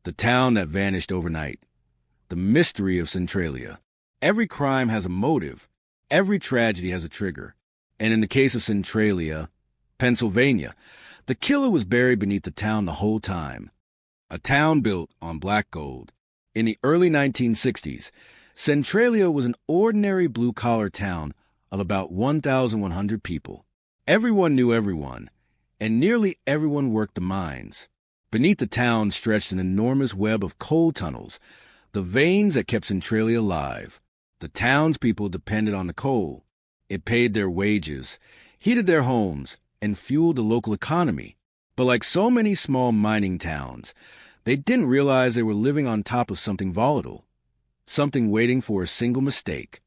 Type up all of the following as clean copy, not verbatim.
the town that vanished overnight. The mystery of Centralia. Every crime has a motive. Every tragedy has a trigger. And in the case of Centralia, Pennsylvania, the killer was buried beneath the town the whole time. A town built on black gold. In the early 1960s, Centralia was an ordinary blue-collar town of about 1,100 people. Everyone knew everyone, and nearly everyone worked the mines. Beneath the town stretched an enormous web of coal tunnels, the veins that kept Centralia alive. The townspeople depended on the coal. It paid their wages, heated their homes, and fueled the local economy. But like so many small mining towns, they didn't realize they were living on top of something volatile, something waiting for a single mistake.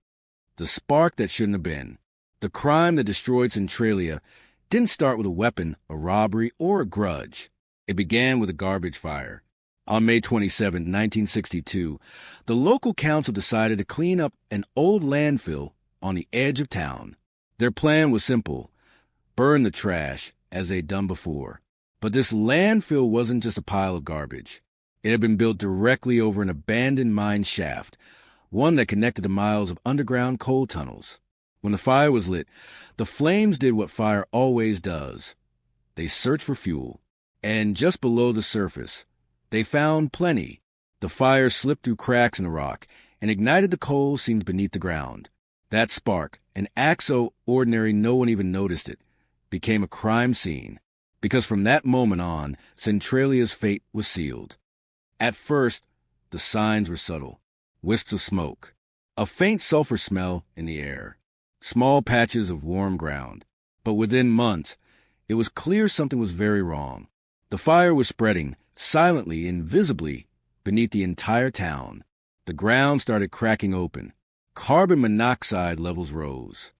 The spark that shouldn't have been. The crime that destroyed Centralia didn't start with a weapon, a robbery, or a grudge. It began with a garbage fire. On May 27, 1962, the local council decided to clean up an old landfill on the edge of town. Their plan was simple: burn the trash, as they'd done before. But this landfill wasn't just a pile of garbage. It had been built directly over an abandoned mine shaft, one that connected to miles of underground coal tunnels. When the fire was lit, the flames did what fire always does. They searched for fuel, and just below the surface, they found plenty. The fire slipped through cracks in the rock and ignited the coal seams beneath the ground. That spark, an act so ordinary no one even noticed it, became a crime scene, because from that moment on, Centralia's fate was sealed. At first, the signs were subtle: wisps of smoke, a faint sulfur smell in the air, small patches of warm ground. But within months, it was clear something was very wrong. The fire was spreading, silently, invisibly, beneath the entire town. The ground started cracking open. Carbon monoxide levels rose.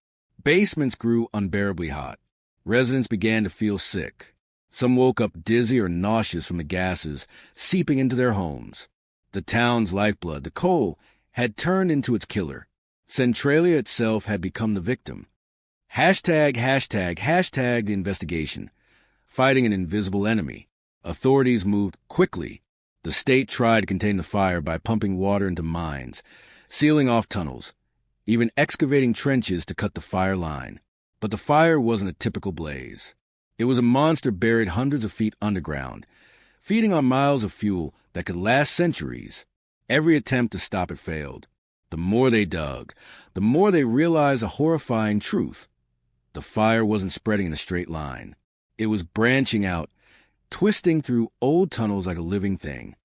Basements grew unbearably hot. Residents began to feel sick. Some woke up dizzy or nauseous from the gases seeping into their homes. The town's lifeblood, the coal, had turned into its killer. Centralia itself had become the victim. Hashtag the investigation. Fighting an invisible enemy. Authorities moved quickly. The state tried to contain the fire by pumping water into mines, sealing off tunnels, even excavating trenches to cut the fire line. But the fire wasn't a typical blaze. It was a monster buried hundreds of feet underground, feeding on miles of fuel that could last centuries. Every attempt to stop it failed. The more they dug, the more they realized a horrifying truth. The fire wasn't spreading in a straight line. It was branching out, twisting through old tunnels like a living thing.